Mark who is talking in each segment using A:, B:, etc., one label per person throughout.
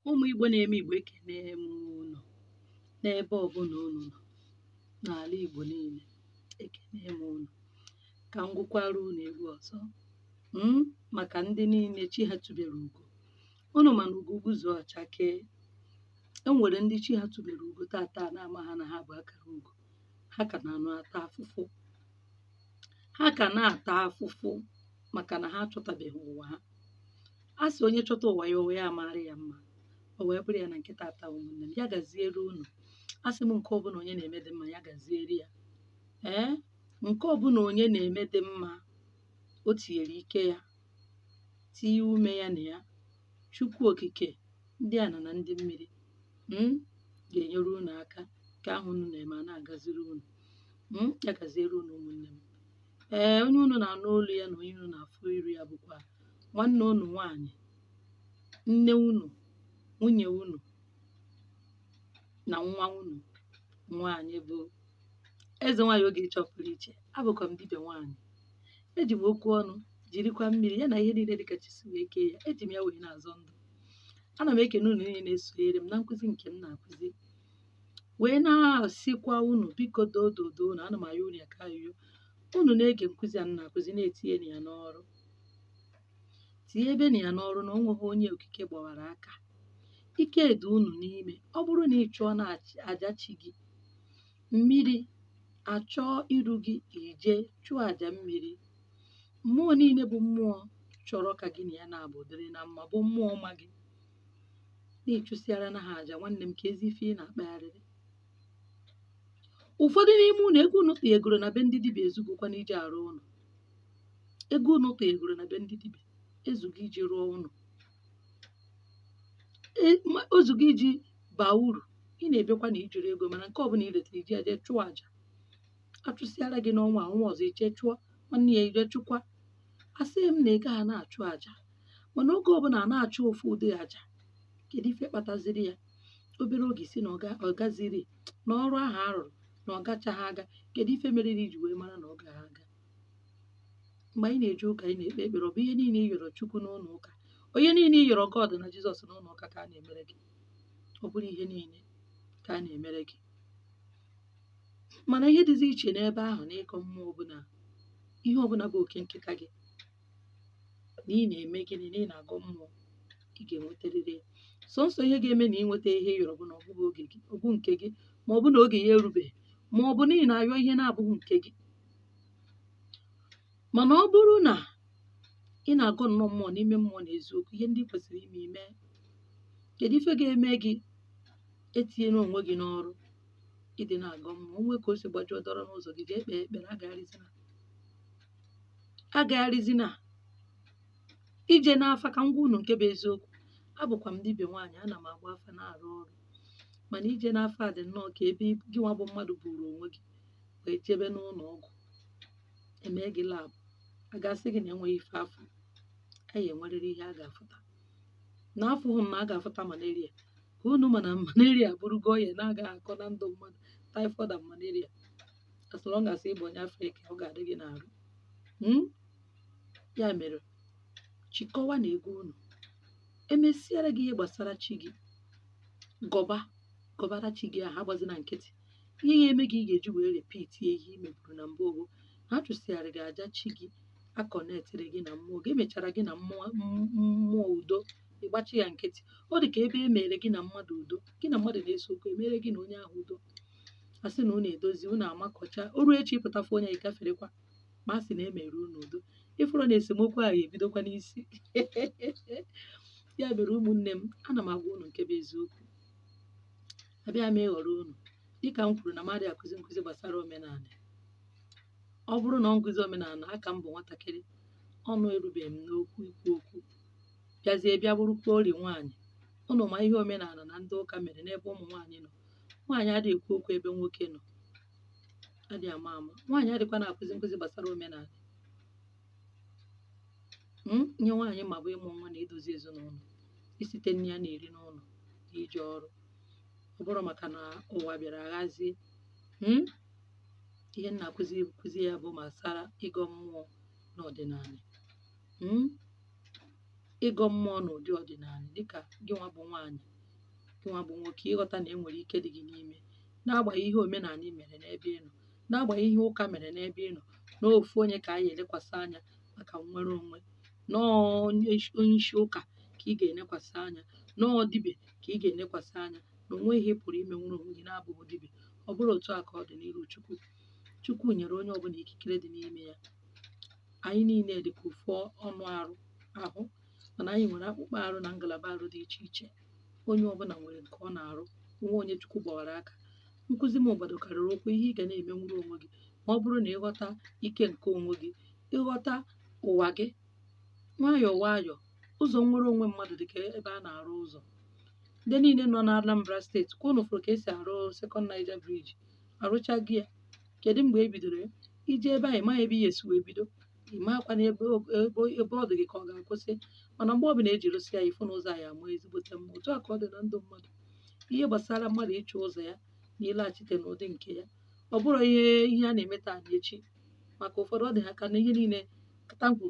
A: Ụmụ Igbo na-eme Igbo ekene m unu n'ebe ọbụla unu nọ n'ala Igbo niile. Ekene m unu. Ka m gụkwara unu egwu ọzọ maka ndị niile chi ha tụbere ugo. Unu ma na ugo gbuzuo ọchakee. E nwere ndị chi ha tụbere ugo tata na-ama ha na ha bụ akara ugo. Ha ka na-ata afụfụ. Ha ka na-ata afụfụ maka na ha achọtabeghị ụwa ha. A sị onye chọta ụwa ya, ụwa ya amaara ya mma. O wee bụrụ ya na nke tata ụmụnne m, ya gaziere unu. A sị m nke ọbụla onye na-eme dị mma ya gaziere ya. Nke ọbụla onye na-eme dị mma, o tinyere ike ya, tinye ume ya na ya. Chukwu okike, ndị ana na ndị mmiri ga-enyere unu aka ka ahụ unu na-eme a na-agaziri unu. Ya gaziere unu ụmụnne m. Onye unu na-anụ olu ya na onye unu na-afụ iru ya bụkwa nwanne unu nwaanyị, nne unu, nwunye unu na nwa unu nwaanyị bụ eze nwaanyị oge chọpụrụ iche. Abụkwa m dibịa nwaanyị. Eji m okwu ọnụ jirikwa mmiri ya na ihe niile dịka chi si wee kee ya. Eji m ya wee na-azọ ndụ. Ana m ekene unu niile na-esonyere m na nkụzi nke m na-akụzi, wee na-asịkwa unu biko doo na ana m ayọ unu ya ka ayọ. Unu na-ege nkụzi a na-akụzi na-etinye ya n'ọrụ. Tinye ebe na ya n'ọrụ na o nweghị onye okike gbawara aka. Ike dị unu n'ime. Ọ bụrụ na ị chụọ na aja chi gị mmiri, achọọ iru gị ije chụọ aja mmiri. Mmụọ niile bụ mmụọ chọrọ ka gị na ya na-abụ dịrị na mma bụ mmụọ ọma gị. Na-echụsịara na ha aja nwanne m ka ezi ife ị na-akpagharịrị. Ụfọdụ n'ime unu ego unu tụnyegoro na be ndị dibịa ezugokwa na ije arụ ụlọ. Ego unu tụnyegoro na be ndị dibịa ezugo iji rụọ ụlọ. Ozugo iji baa uru. Ị na-ebekwa na ijiri ego, mana nke ọbụla i letara iji aja chụọ aja. Achụsịara gị n'ọnwa ọnwa ọzọ iche chụọ nwanne ya ije chụkwa. Asị m na ego a na-achụ aja, mana oge ọbụla a na-achụ ofu ụdị aja, kedu ife kpataziri ya? Obere oge si na ọ gaziri na ọrụ ahụ arụrụ na ọ gachaghị aga. Kedu ife mere iji wee mara na ọ gaghị aga? Mgbe anyị na-eje ụka, anyị na-ekpe ekpere, ọ bụ ihe niile ị yọrọ Chukwu n'ụlọ ụka, onye niile ị yọrọ God na Jizọs n'ụlọ ụka ka a na-emere gị. Ọ bụrụ ihe niile ka a na-emere gị. Mana ihe dịzi iche n'ebe ahụ na ịgọ mmụọ ọbụla, ihe ọbụla bụ oke nkịta gị na ị na-eme gịnị na ị na-agọ mmụọ, ị ga-enwetarịrị ya. Sọnsọ ihe ga-eme na ịnweta ihe ị yọrọ bụ na ọ bụghị oge gị, ọ bụ nke gị, ma ọ bụ na oge ya erubeghị, ma ọ bụ na ị na-ayọ ihe na-abụghị nke gị. Mana ọ bụrụ na ị na-agọ nnọọ mmụọ n'ime mmụọ na eziokwu, ihe ndị kwesịrị ime ime. Kedu ife ga-eme gị etinye n'onwe gị n'ọrụ ịdị na-agọ mmụọ? Onwe ka o si gbajuo dọrọ n'ụzọ gị, jee kpee ekpere. Agagharịzina ije n'afa. Ka ngwa unu nke bụ eziokwu, abụkwa m dibịa nwaanyị, ana m agba afa na-arụ ọrụ. Mana ije n'afa dị nnọọ ka ebe gị nwa bụ mmadụ buru onwe gị wee jebe n'ụlọ ọgwụ eme gị labụ, a ga-asị gị na enweghị ife afọ. Anyị enwerịrị ihe a ga-afụta. N'afọ hụ na a ga-afụta malaria. Ka unu ma na malaria bụrụgo ọya na-agaghị akọ na ndụ mmadụ. Typhoid and malaria, asọrọ ngasị ịbụ onye Afrịka, ọ ga-adị gị n'arụ. Ya mere, chịkọwa na ego unu. Emesiara gị ihe gbasara chi gị, gọbara chi gị ahụ, agbazina nkịtị. Ihe ya eme gị ị ga-eji wee repiti ihe i meburu na mbụ ogo. Ha chụsịara gị aja chi gị, akọnetịrị gị na mmụọ gị, emechara gị na mmụọ udo, ịgbachi ya nkịtị. Ọ dị ka ebe e mere gị na mmadụ udo, gị na mmadụ na-eso okwu, emere gị na onye ahụ udo. A sị na unu edozi, unu amakọcha, o ruo echi ịpụtafu onye anyị gaferekwa, ma a sị na emere unu udo. Ịfụrụ na esemokwu ahụ ebidokwa n'isi. Ya mere ụmụnne m, ana m agwa unu nke bụ eziokwu. Abịa m ịghọrọ unu dịka m kwuru na mmadụ akụzi nkụzi gbasara omenala. Ọ bụrụ na ọ nkụzi omenala, aka m bụ nwatakịrị, ọnụ erubeghị m n'okwu ikwu okwu, bịazie bịa bụrụkwa ori nwaanyị. Ụnụ ma ihe omenala na ndị ụka mere n'ebe ụmụ nwaanyị nọ. Nwaanyị adịghị ekwu okwu ebe nwoke nọ, adịghị ama ama. Nwaanyị adịkwa na-akụzi nkụzi gbasara omenala. Nye nwaanyị ma bụ ịmụ nwa na idozi ezinụlọ, isite nne ya na-eri n'ụlọ na ije ọrụ. Ọ bụrụ maka na ụwa bịara aghazie. Ihe na-akụzi ya bụ gbasara ịgọ mmụọ n'ọdịnala. Ịgọ mmụọ n'ụdị ọdịnala dịka gị nwa bụ nwaanyị nwa bụ nwoke ịghọta na enwere ike dị gị n'ime, n'agbanyeghị ihe omenala mere n'ebe ị nọ, n'agbanyeghị ihe ụka mere n'ebe ị nọ, n'ofu onye ka anyị elekwasị anya maka nnwere onwe, onye isi ụka ka ị ga-elekwasị anya, dibịa ka ị ga-elekwasị anya, na onweghị ị pụrụ ime nwere onwe gị na-abụghị dibịa. Ọ bụrụ otu a ka ọ dị n'iru Chukwu nyere onye ọbụla ikikere dị n'ime ya. Anyị niile dị ka ofu ọnụ ahụ, mana anyị nwere akpụkpọ arụ na ngalaba arụ dị iche iche. Onye ọbụla nwere nke ọ na-arụ, onwe onye Chukwu gbawara aka. Nkụzi m obodo karịrị okwu ihe ị ga na-eme nwere onwe gị ma ọ bụrụ na ịghọta ike nke onwe gị, ịghọta ụwa gị nwayọọ nwayọọ. Ụzọ nwere onwe mmadụ dị ka ebe a na-arụ ụzọ. Ndị niile nọ na Anambra steeti ka unu fụrụ ka esi arụ Second Niger Bridge, arụchaghị ya. Kedu mgbe e bidoro ya? Ije ebe ahụ ịmaghị ebe ihe esi wee bido, ịmakwa na ebe ọ dị gị ka ọ ga-akwụsị, mana mgbe ọbụla eji rụsị ya ifụ na ụzọ anyị ama ezigbote mma. Otu a ka ọ dị na ndụ mmadụ. Ihe gbasara mmadụ ịchụ ụzọ ya na ịlaghachite n'ụdị nke ya, ọ bụrụ ihe a na-eme taa na echi. Maka ụfọdụ ọ dị ha ka na ihe niile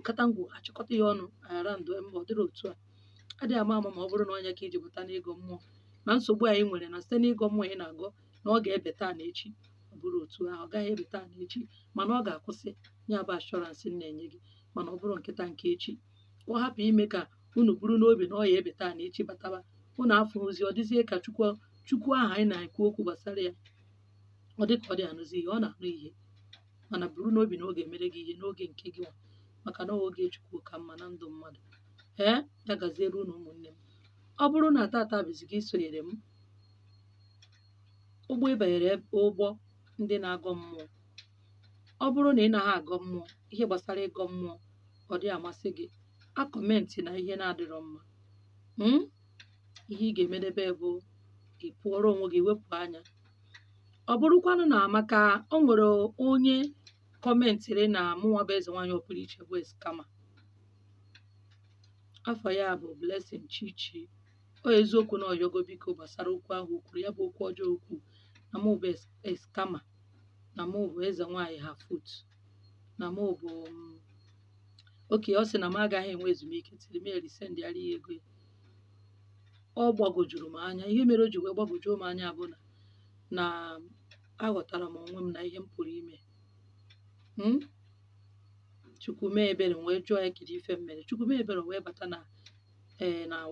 A: katangwu achịkọta ya ọnụ aghara ndụ mba. Ọ dịrị otu a. Adịghị ama ma ọ bụrụ na ọnya ka iji bata n'ịgọ mmụọ na nsogbu anyị nwere na site n'ịgọ mmụọ ị na-agọ na ọ ga-ebe taa na echi. Ọ bụrụ otu ahụ, ọ gaghị ebe taa na echi, mana ọ ga-akwụsị. Ya bụ ashọransị na-enye gị, mana ọ bụrụ nkịta nke echi. Ọ hapụ ime ka unu buru n'obi na ọ ya ebe taa na echi bataba, unu afọ ozi ọ dịzie ka Chukwu ahụ anyị na-ekwu okwu gbasara ya, ọ dị ka ọ dị anụzi ihe, ọ na-anụ ihe, mana buru n'obi na ọ ga-emere gị ihe n'oge nke gị nwa, maka na oge Chukwu ka mma na ndụ mmadụ. Ya gaziere unu ụmụnne m. Ọ bụrụ na tata bụzi gị sonyere m ụgbọ ịbanyere ụgbọ ndị na-agọ mmụọ, ọ bụrụ na ị naghị agọ mmụọ, ihe gbasara ịgọ mmụọ ọ dị amasị gị, akọmentị na ihe na-adịrọ mma, ihe ị ga-emedebe bụ ị pụọrọ onwe gị, wepụ anya. Ọ bụrụkwanụ na Maka o nwere onye kọmentịrị na mụnwa bụ eze nwaanyị ọpụrụ iche bụ skama. Afọ ya bụ Blessing Chichi. Ọ eziokwu na ọyọgo biko gbasara okwu ahụ kwuru, ya bụ okwu ọjọọ okwu na mụ bụ skama, na mụ bụ eze nwaanyị ha foot, na mụ bụ oke. Ọ sị na m agaghị enwe ezumike tiri m erisendịara ya ego ya. Ọ gbagojuru m anya. Ihe mere o ji wee gbagojuo m anya bụ na aghọtara m onwe m na ihe m pụrụ ime. Chukwu mee ebere wee jụọ ya kedu ife m mere. Chukwu mee ebere wee bata na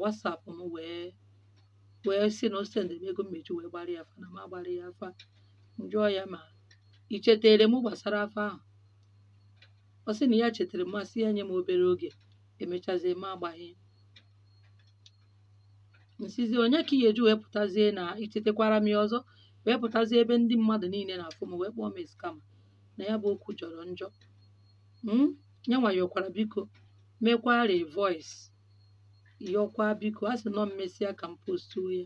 A: WhatsApp m wee sị na o sendịrị m ego mmechi wee gbara ya afa, na m agbara ya afa. M jụọ ya ma ị chetara m gbasara afa ahụ. Ọ sị na ya chetara m, masị ya nye m obere oge, emechazie m agbaghị. Nsizi onye ka ị ga-eji wee pụtazie na ichetekwara m ya ọzọ, wee pụtazie ebe ndị mmadụ niile na-afụ m wee kpọọ m skama, na ya bụ okwu jọrọ njọ. Ya nwayọkwara biko mekwara voice yọkwa biko. A sị nọ mmesịa ka m postuo ya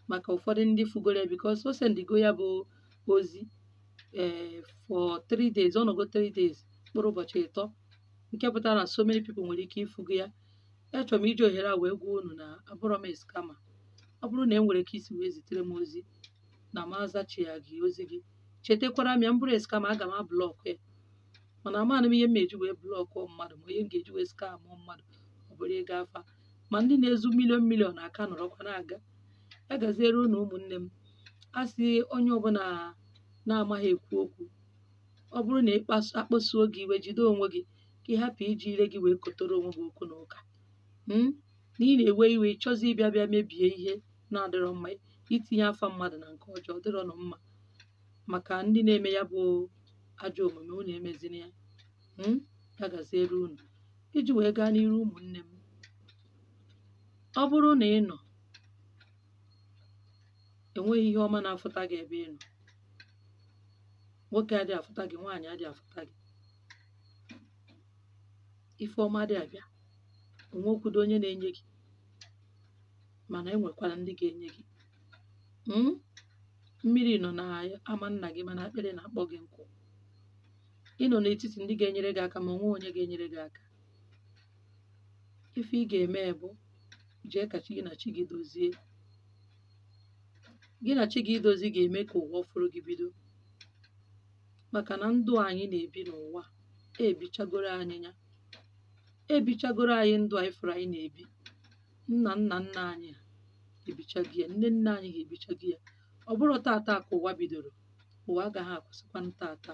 A: maka ụfọdụ ndị fugoro ya, because o sendigo ya bụ ozi for 3 days. Ọ nọgo 3 days, mkpụrụ ụbọchị 3, nke pụtara na so many people nwere ike ifugo ya. Achọrọ m iji ohere a wee gwa unu na abụrọ m skama. Ọ bụrụ na e nwere ka isi wee zitere m ozi na m azachighị ozi gị, chetakwara m ya. M bụrụ skama, aga m ablọkụ ya, mana amaghị m ihe m eji wee blọkụ mmadụ ma ihe m ga-eji wee skamụ mmadụ. Ọ bụrụ ịga afa, ma ndị na-ezu milion aka nọrọkwa na-aga. Ya gaziere unu ụmụnne m. A sị onye ọbụla na-amaghị ekwu okwu, ọ bụrụ na akpasuo gị iwe, jide onwe gị ka ị hapụ iji ire gị wee kotoro onwe gị okwu na ụka. Na ị na-ewe iwe, ịchọzi ịbịa mebie ihe na-adịrọ mma, itinye afa mmadụ na nke ọjọọ dịrọ nụ mma. Maka ndị na-eme ya bụ ajọ omume, unu emezina ya. Ya gaziere unu. Iji wee gaa n'iru ụmụnne m, ọ bụrụ na ị nọ enweghị ihe ọma na-afụta gị ebe ị nọ, nwoke adịghị afụta gị, nwaanyị adịghị afụta gị, ife ọma adịghị abịa, onwekwudo onye na-enye gị, mana enwekwara ndị ga-enye gị. Mmiri nọ na ama nna gị, mana akpịrị na-akpọ gị nkụ. Ị nọ n'etiti ndị ga-enyere gị aka, ma onwe onye ga-enyere gị aka. Ife ị ga-eme bụ jee ka gị na chi gị dozie. Gị na chi gị dozie ga-eme ka ụwa ọfụrụ gị bido. Maka na ndụ anyị na-ebi n'ụwa ebichagoro anyị ya, ebichagoro anyị ndụ anyị fụrụ anyị na-ebi. Nna nna nna anyị ebichago ya, nne nne anyị ha ebichago ya. Ọ bụrụ tata ka ụwa bidoro, ụwa agaghị akwụsịkwanụ tata.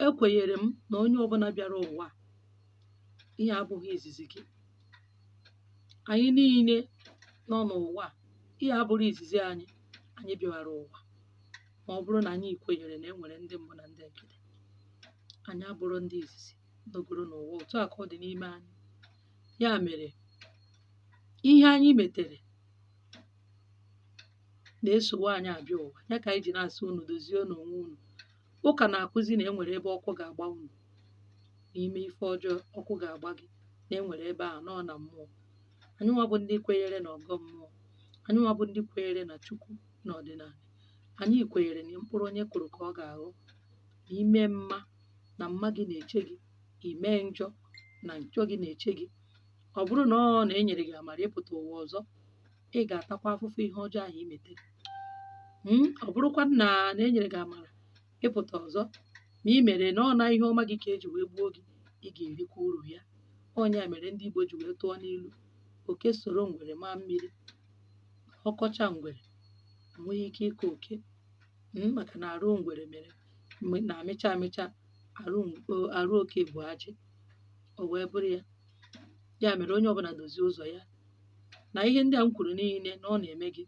A: Ekwenyere m na onye ọbụla bịara ụwa ihe abụghị izizi gị. Anyị niile nọ n'ụwa ihe abụrụ izizi anyị bịara ụwa. Ma ọ bụrụ na anyị kwenyere na enwere ndị mbụ na ndị ekele, anyị abụrụ ndị izizi nọgoro n'ụwa. Otu a ka ọ dị n'ime anyị. Ya mere, ihe anyị metere na-esowe anyị abịa ụwa. Ya ka anyị ji na-asị unu dozie n'onwe unu. Ụka na-akụzi na enwere ebe ọkụ ga-agba unu n'ime ife ọjọọ. Ọkụ ga-agba gị na enwere ebe ahụ, nọ na mmụọ. Anyị nwa bụ ndị kwenyere na ọgọ mmụọ. Anyị nwa bụ ndị kwenyere na Chukwu na ọdịnala. Anyị kwenyere na mkpụrụ onye kụrụ ka ọ ga-aghọ. Ime mma na mma gị na-eche gị, ime njọ na njọ gị na-eche gị. Ọ bụrụ na ọ na-enyere gị amara ịpụta ụwa ọzọ, ị ga-atakwa afụfụ ihe ọjọọ ahụ i metere. Ọ bụrụkwa na enyere gị amara ịpụta ọzọ, ma ị mere na ọ na ihe ọma gị ka eji wee gbuo gị, ị ga-erikwa uru ya. Onye mere ndị Igbo ji wee tụọ n'ilu, oke soro ngwere maa mmiri. Ọkọcha ngwere enweghị ike ịkọ oke, maka na arụ ngwere mere na-amịcha amịcha, arụ oke bụ ajị. O wee bụrụ ya. Ya mere onye ọbụla dozie ụzọ ya. Na ihe ndị a m kwuru niile na ọ na-eme gị,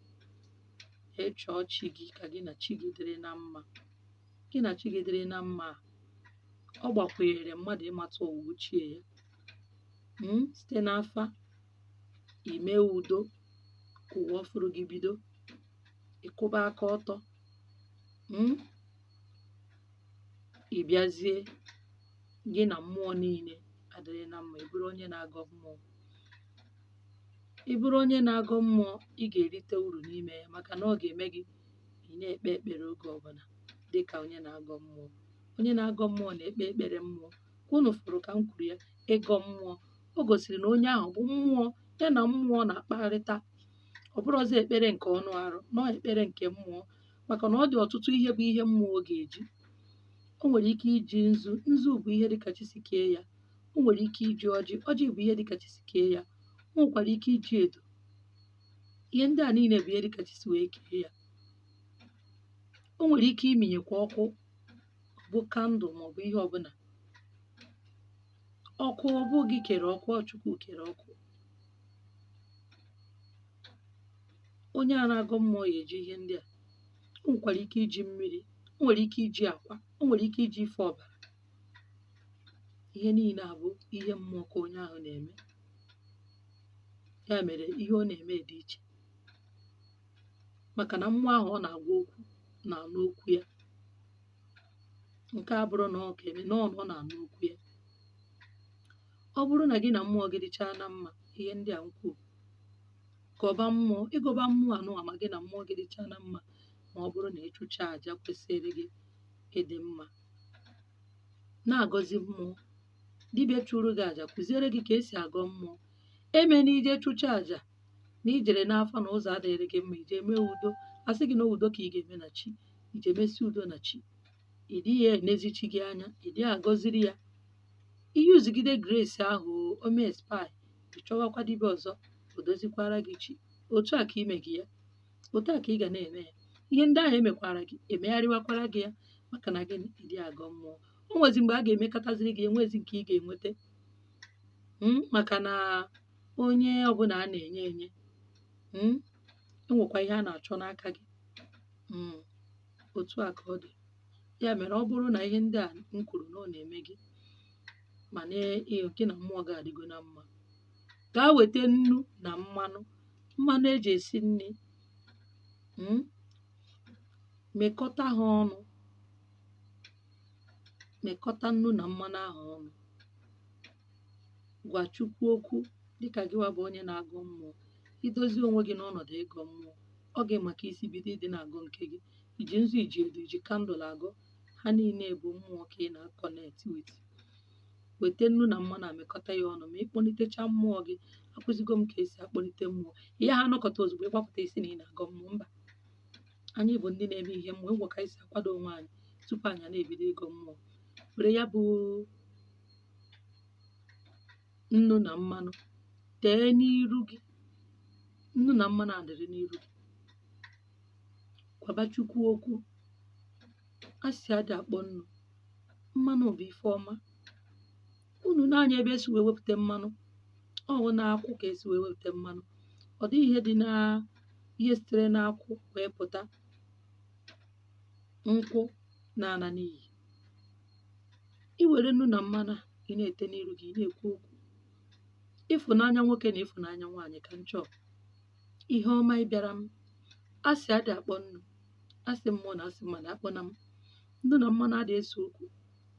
A: chọọ chi gị ka gị na chi gị dịrị na mma. Gị na chi gị dịrị na mma. Ọ gbakwenyere mmadụ ịmata ụwa ochie ya. Site n'afa, ime udo ka ụwa ọfụrụ gị bido. Ịkwụba aka ọtọ. Ị bịazie, gị na mmụọ niile adịrị na mma. Ị bụrụ onye na-agọ mmụọ. Ị bụrụ onye na-agọ mmụọ, ị ga-erite uru n'ime ya, maka na ọ ga-eme gị ị na-ekpe ekpere oge ọbụla dịka onye na-agọ mmụọ. Onye na-agọ mmụọ na-ekpe ekpere mmụọ. Unu fụrụ ka m kwuru ya, ịgọ mmụọ. O gosiri na onye ahụ bụ mmụọ, ya na mmụọ na-akparịta. Ọ bụrụzi ekpere nke ọnụ arụ, nọ ekpere nke mmụọ, maka na ọ dị ọtụtụ ihe bụ ihe mmụọ ga-eji. O nwere ike iji nzu. Nzu bụ ihe dịka chi si kee ya. O nwere ike iji ọjị. Ọjị bụ ihe dịka chi si kee ya. O nwekwara ike iji edo. Ihe ndị a niile bụ ihe dịka chi si wee kee ya. O nwere ike iminyekwa ọkụ, bụ kandụl maọbụ ihe ọbụla. Ọkụ ọ bụ gị kere ọkụ, ọ Chukwu kere ọkụ. Onye a na-agọ mmụọ ya eji ihe ndị a. O nwekwara ike iji mmiri. O nwere ike iji akwa. O nwere ike iji ife ọbara. Ihe niile a bụ ihe mmụọ ka onye ahụ na-eme. Ya mere ihe ọ na-eme dị iche, maka na mmụọ ahụ ọ na-agwa okwu na-anụ okwu ya. Nke a bụrụ na ọ ga-eme na ọ na-anụ okwu ya. Ọ bụrụ na gị na mmụọ gị dịchaa na mma, ihe ndị a m kwuru, gọba mmụọ. Ịgọba mmụọ anụwa ma gị na mmụọ gị dịchaa na mma. Ma ọ bụrụ na ịchụcha àjà kwesịrị gị ịdị mma, na-agọzi mmụọ. Dibịa chụrụ gị àjà kụziere gị ka esi agọ mmụọ. Eme na ije chụcha àjà na ijere n'afọ na ụzọ adịrị gị mma, ije mee udo. Asị gị na udo ka ị ga-eme na chi, ije mesi udo na chi. Ị dịghị enezi chi gị anya, ị dịghị agọziri ya. Ihe uzigide grace ahụ o mee spai, ị chọwakwa dibịa ọzọ o dozikwara gị chi. Otu a ka ime gị ya. Otu a ka ị ga na-eme ya. Ihe ndị ahụ emekwara gị emegharịwakwara gị ya, maka na gị ịdị agọ mmụọ. O nwezi mgbe a ga-emekọtaziri gị, enwezi nke ị ga-enweta. Maka na onye ọbụla a na-enye enye, enwekwa ihe a na-achọ n'aka gị. Otu a ka ọ dị. Ya mere ọ bụrụ na ihe ndị a m kwuru na ọ na-eme gị, ma na gị na mmụọ ga-adịgo na mma, gaa weta nnu na mmanụ eji esi nri. Mekọta ha ọnụ. Mekọta nnu na mmanụ ahụ ọnụ. Gwa Chukwu okwu dịka gịwa bụ onye na-agọ mmụọ. Idozi onwe gị n'ọnọdụ ịgọ mmụọ. Ọ gị maka isi bido ịdị na-agọ nke gị. Iji nzu, iji edo, iji kandụl agọ. Ha niile bụ mmụọ ka ị na-akọnekt wit. Weta nnu na mmanụ amekọta ya ọnụ. Ma ịkpọlitecha mmụọ gị, akụzigo m ka esi akpọlite mmụọ. Ihe ha anọkọta ozugbo ịgbapụta isi na ị na-agọ mmụọ. Mba, anyị bụ ndị na-eme ihe mmụọ. Ngwa ka isi akwado onwe anyị tupu anyị na-ebido ịgọ mmụọ. Were ya bụ nnu na mmanụ tee n'iru gị. nnu na mmanụ adịrị n'iru gị, gwaba Chukwu okwu. A sị adị akpọ nnu, mmanụ bụ ife ọma. Unu na-anya ebe esi wee wepụta mmanụ, ọ bụ na-akwụ ka esi wee wepụta mmanụ. Ọ dịghị ihe sitere n'akwụ wee pụta nkwụ na-ana n'iyi. I were nnu na mmanụ ị na-ete n'iru gị, ị na-ekwu okwu ịfụnanya nwoke na ịfụnanya nwaanyị ka nchọ. Ihe ọma ị bịara m, asị adị akpọ nnu, asị mmụọ na asị mmadụ akpọna m. Nnu na mmanụ adị ese okwu.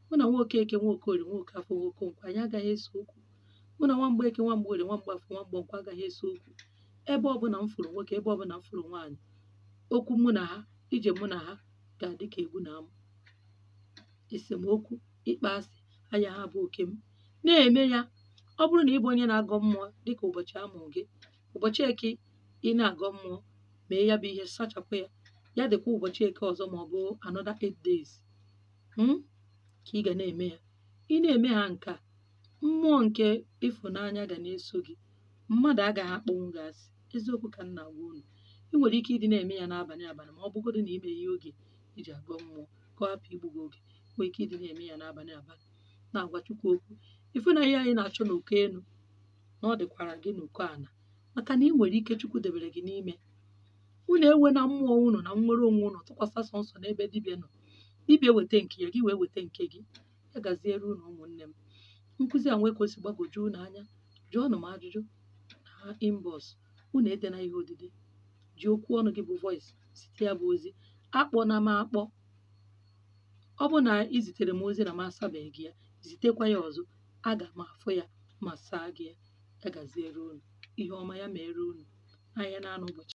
A: Mụ na nwoke eke nwoke orie nwoke afọ nwoke nkwọ anyị agaghị ese okwu. Mụ na nwamgbe eke nwamgbe orie nwamgbe afọ nwamgbe nkwọ agaghị ese okwu. Ebe ọbụla m fụrụ nwoke, ebe ọbụla m fụrụ nwaanyị, okwu mụ na ha, ije mụ na ha ga-adị ka egwu na amụ. Esemokwu, ịkpa asị, anya ha bụ oke m. Na-eme ya. Ọ bụrụ na ị bụ onye na-agọ mmụọ dịka ụbọchị a mụrụ gị, ụbọchị eke ị na-agọ mmụọ, mee ya bụ ihe, sachapụ ya. Ya dịkwa ụbọchị eke ọzọ ma ọ bụ another 8 days ka ị ga na-eme ya. Ị na-eme ha nka, mmụọ nke ịfụnanya ga na-eso gị. Mmadụ agaghị akpọnwụ gị asị. Eziokwu ka m na-agwa unu. Ị nwere ike ịdị na-eme ya n'abalị ma ọ bụgodị na ime ihe oge iji agọ mmụọ ka ọ hapụ igbu gị oge. Nwere ike ịdị na-eme ya n'abalị na-agwa Chukwu okwu. Ife na ihe anyị na-achọ n'uko elu na ọ dịkwara gị n'uko ana, maka na ị nwere ike Chukwu debere gị n'ime. Unu ewe na mmụọ unu na nnwere onwe unu tụkwasị sọnsọ n'ebe dibịa nọ. Dibịa weta nke ya, gị wee weta nke gị. Ya gaziere unu ụmụnne m. Nkụzi a nwee ka o si gbagwoju unu anya, jụọnụ m ajụjụ na inbox. Unu edena ihe odide, ji okwu ọnụ gị bụ voice site ya bụ ozi. Akpọ na m akpọ. Ọ bụ na ị zitere m ozi na m asabeghị gị ya, zitekwa ya ọzọ. Aga m afụ ya ma saa gị ya. Ya gaziere unu. Ihe ọma ya mere unu. Ahịa na-anọ ụbọchị